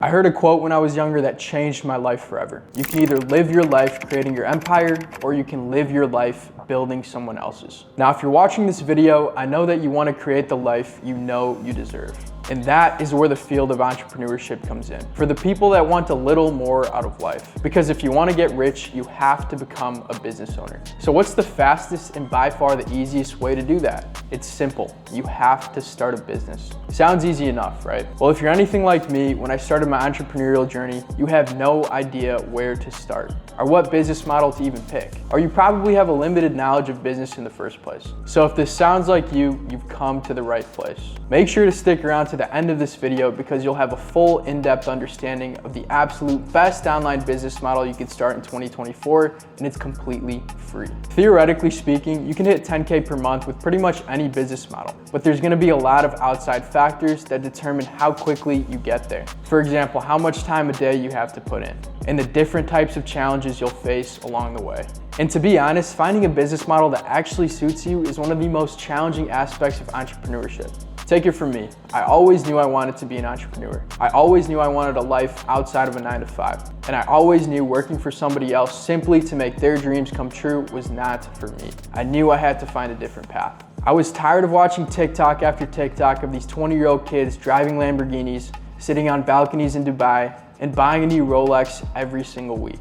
I heard a quote when I was younger that changed my life forever. You can either live your life creating your empire, or you can live your life building someone else's. Now, if you're watching this video, I know that you want to create the life you know you deserve. And that is where the field of entrepreneurship comes in, for the people that want a little more out of life. Because if you want to get rich, you have to become a business owner. So what's the fastest and by far the easiest way to do that? It's simple. You have to start a business. Sounds easy enough, right? Well, if you're anything like me, when I started my entrepreneurial journey, you have no idea where to start or what business model to even pick. Or you probably have a limited knowledge of business in the first place. So if this sounds like you've come to the right place. Make sure to stick around to the end of this video because you'll have a full in-depth understanding of the absolute best online business model you could start in 2024, and it's completely free. Theoretically speaking, you can hit 10K per month with pretty much any business model, but there's gonna be a lot of outside factors that determine how quickly you get there. For example, how much time a day you have to put in, and the different types of challenges you'll face along the way. And to be honest, finding a business model that actually suits you is one of the most challenging aspects of entrepreneurship. Take it from me. I always knew I wanted to be an entrepreneur. I always knew I wanted a life outside of a 9-to-5. And I always knew working for somebody else simply to make their dreams come true was not for me. I knew I had to find a different path. I was tired of watching TikTok after TikTok of these 20-year-old kids driving Lamborghinis, sitting on balconies in Dubai, and buying a new Rolex every single week.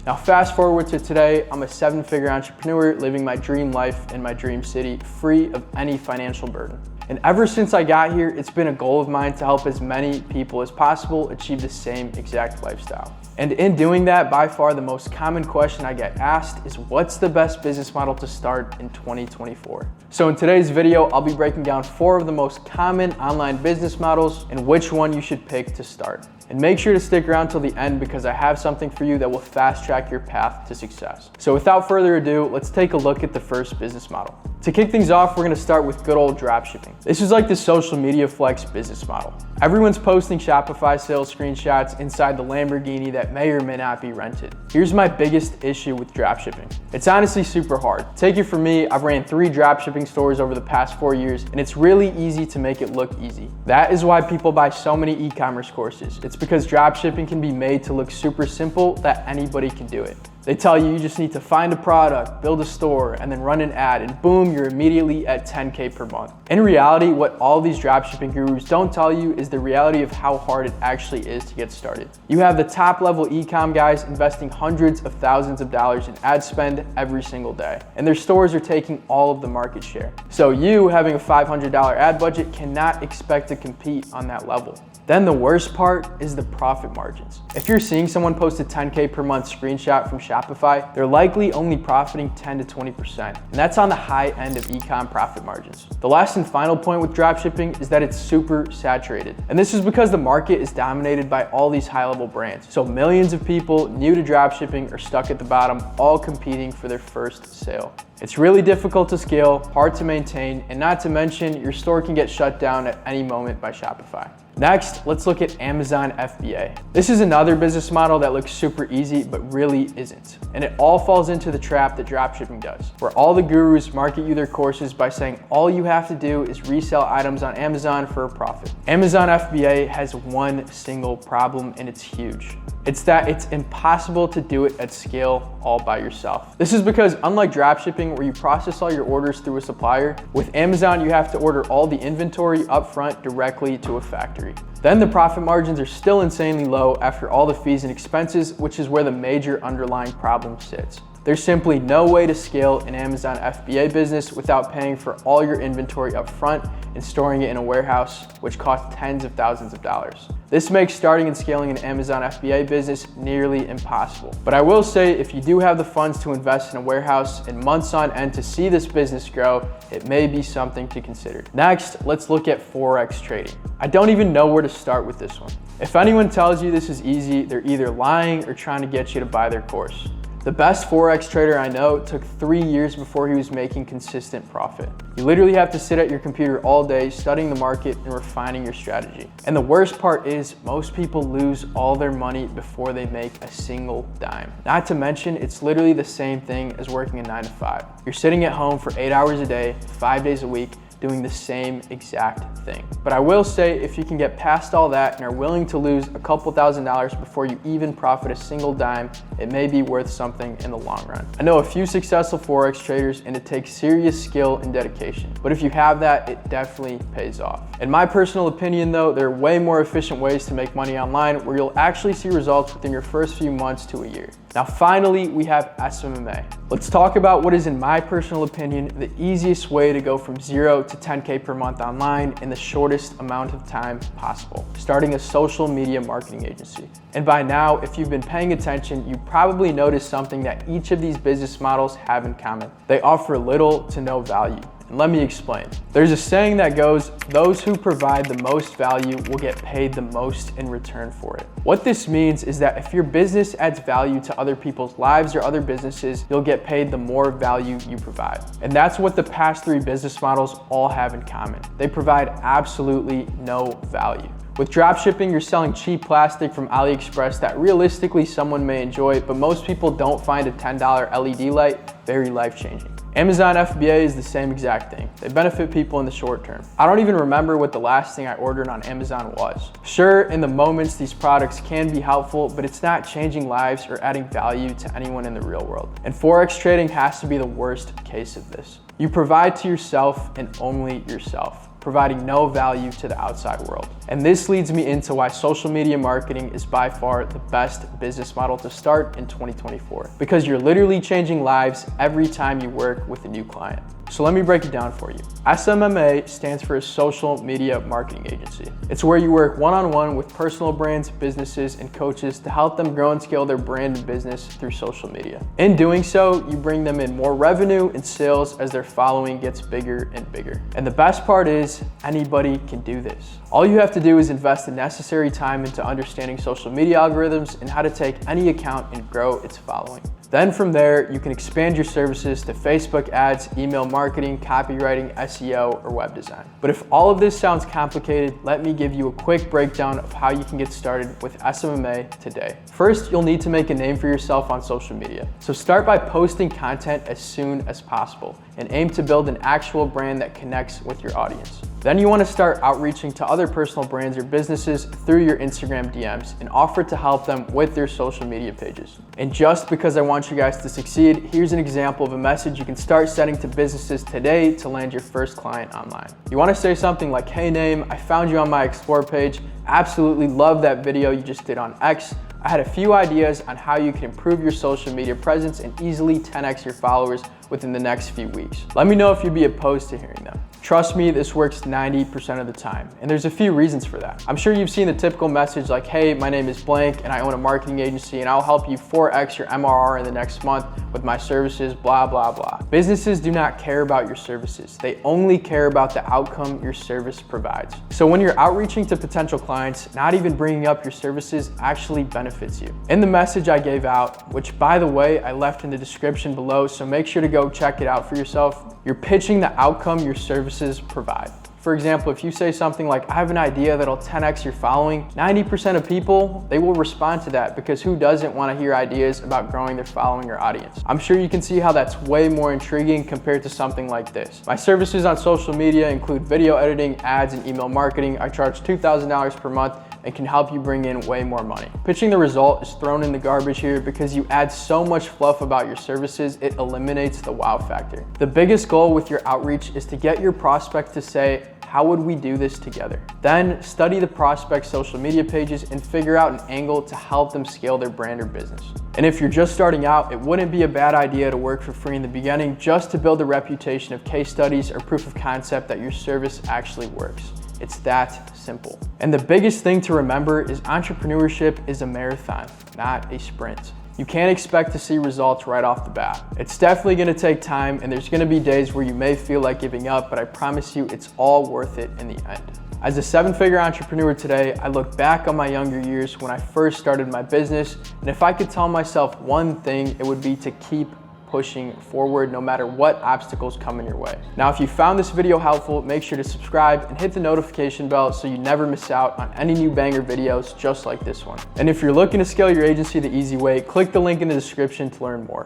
Now fast forward to today, I'm a 7-figure entrepreneur living my dream life in my dream city, free of any financial burden. And ever since I got here, it's been a goal of mine to help as many people as possible achieve the same exact lifestyle. And in doing that, by far the most common question I get asked is, what's the best business model to start in 2024? So in today's video, I'll be breaking down 4 of the most common online business models and which one you should pick to start. And make sure to stick around till the end because I have something for you that will fast track your path to success. So without further ado, let's take a look at the first business model. To kick things off, we're gonna start with good old dropshipping. This is like the social media flex business model. Everyone's posting Shopify sales screenshots inside the Lamborghini that may or may not be rented. Here's my biggest issue with dropshipping. It's honestly super hard. Take it from me, I've ran 3 dropshipping stores over the past 4 years, and it's really easy to make it look easy. That is why people buy so many e-commerce courses. It's because dropshipping can be made to look super simple that anybody can do it. They tell you just need to find a product, build a store, and then run an ad, and boom, you're immediately at 10K per month. In reality, what all these dropshipping gurus don't tell you is the reality of how hard it actually is to get started. You have the top level e-com guys investing hundreds of thousands of dollars in ad spend every single day, and their stores are taking all of the market share. So you, having a $500 ad budget, cannot expect to compete on that level. Then the worst part is the profit margins. If you're seeing someone post a 10K per month screenshot from Shopify, they're likely only profiting 10 to 20%. And that's on the high end of e-com profit margins. The last and final point with dropshipping is that it's super saturated. And this is because the market is dominated by all these high-level brands. So millions of people new to dropshipping are stuck at the bottom, all competing for their first sale. It's really difficult to scale, hard to maintain, and not to mention your store can get shut down at any moment by Shopify. Next, let's look at Amazon FBA. This is another business model that looks super easy, but really isn't. And it all falls into the trap that dropshipping does, where all the gurus market you their courses by saying all you have to do is resell items on Amazon for a profit. Amazon FBA has one single problem, and it's huge. It's that it's impossible to do it at scale all by yourself. This is because unlike dropshipping, where you process all your orders through a supplier, with Amazon you have to order all the inventory upfront directly to a factory. Then the profit margins are still insanely low after all the fees and expenses, which is where the major underlying problem sits. There's simply no way to scale an Amazon FBA business without paying for all your inventory up front and storing it in a warehouse, which costs tens of thousands of dollars. This makes starting and scaling an Amazon FBA business nearly impossible. But I will say, if you do have the funds to invest in a warehouse and months on end to see this business grow, it may be something to consider. Next, let's look at Forex trading. I don't even know where to start with this one. If anyone tells you this is easy, they're either lying or trying to get you to buy their course. The best Forex trader I know took 3 years before he was making consistent profit. You literally have to sit at your computer all day studying the market and refining your strategy. And the worst part is most people lose all their money before they make a single dime. Not to mention, it's literally the same thing as working a 9-to-5. You're sitting at home for 8 hours a day, 5 days a week, doing the same exact thing. But I will say, if you can get past all that and are willing to lose a couple $1,000s before you even profit a single dime, it may be worth something in the long run. I know a few successful Forex traders, and it takes serious skill and dedication. But if you have that, it definitely pays off. In my personal opinion though, there are way more efficient ways to make money online where you'll actually see results within your first few months to a year. Now finally, we have SMMA. Let's talk about what is, in my personal opinion, the easiest way to go from 0 to 10K per month online in the shortest amount of time possible, starting a social media marketing agency. And by now, if you've been paying attention, you probably noticed something that each of these business models have in common. They offer little to no value. And let me explain. There's a saying that goes, those who provide the most value will get paid the most in return for it. What this means is that if your business adds value to other people's lives or other businesses, you'll get paid the more value you provide. And that's what the past 3 business models all have in common. They provide absolutely no value. With dropshipping, you're selling cheap plastic from AliExpress that realistically someone may enjoy, but most people don't find a $10 LED light very life-changing. Amazon FBA is the same exact thing. They benefit people in the short term. I don't even remember what the last thing I ordered on Amazon was. Sure, in the moments these products can be helpful, but it's not changing lives or adding value to anyone in the real world. And Forex trading has to be the worst case of this. You provide to yourself and only yourself, providing no value to the outside world. And this leads me into why social media marketing is by far the best business model to start in 2024, because you're literally changing lives every time you work with a new client. So let me break it down for you. SMMA stands for a social media marketing agency. It's where you work one-on-one with personal brands, businesses, and coaches to help them grow and scale their brand and business through social media. In doing so, you bring them in more revenue and sales as their following gets bigger and bigger. And the best part is, anybody can do this. All you have to do is invest the necessary time into understanding social media algorithms and how to take any account and grow its following. Then from there, you can expand your services to Facebook ads, email marketing, copywriting, SEO, or web design. But if all of this sounds complicated, let me give you a quick breakdown of how you can get started with SMMA today. First, you'll need to make a name for yourself on social media. So start by posting content as soon as possible and aim to build an actual brand that connects with your audience. Then you want to start outreaching to other personal brands or businesses through your Instagram DMs and offer to help them with their social media pages. And just because I want you guys to succeed, here's an example of a message you can start sending to businesses today to land your first client online. You want to say something like, "Hey name, I found you on my Explore page. Absolutely love that video you just did on X. I had a few ideas on how you can improve your social media presence and easily 10x your followers within the next few weeks. Let me know if you'd be opposed to hearing them." Trust me, this works 90% of the time, and there's a few reasons for that. I'm sure you've seen the typical message like, "Hey, my name is blank and I own a marketing agency and I'll help you 4x your MRR in the next month with my services, blah, blah, blah." Businesses do not care about your services. They only care about the outcome your service provides. So when you're outreaching to potential clients, not even bringing up your services actually benefits you. In the message I gave out, which by the way, I left in the description below, so make sure to go check it out for yourself, you're pitching the outcome your services provide. For example, if you say something like, "I have an idea that'll 10x your following," 90% of people, they will respond to that because who doesn't want to hear ideas about growing their following or audience? I'm sure you can see how that's way more intriguing compared to something like this. "My services on social media include video editing, ads, and email marketing. I charge $2,000 per month and can help you bring in way more money." Pitching the result is thrown in the garbage here because you add so much fluff about your services, it eliminates the wow factor. The biggest goal with your outreach is to get your prospect to say, "How would we do this together?" Then study the prospect's social media pages and figure out an angle to help them scale their brand or business. And if you're just starting out, it wouldn't be a bad idea to work for free in the beginning just to build a reputation of case studies or proof of concept that your service actually works. It's that simple. And the biggest thing to remember is entrepreneurship is a marathon, not a sprint. You can't expect to see results right off the bat. It's definitely gonna take time, and there's gonna be days where you may feel like giving up, but I promise you it's all worth it in the end. As a 7-figure entrepreneur today, I look back on my younger years when I first started my business, and if I could tell myself one thing, it would be to keep pushing forward no matter what obstacles come in your way. Now, if you found this video helpful, make sure to subscribe and hit the notification bell so you never miss out on any new banger videos just like this one. And if you're looking to scale your agency the easy way, click the link in the description to learn more.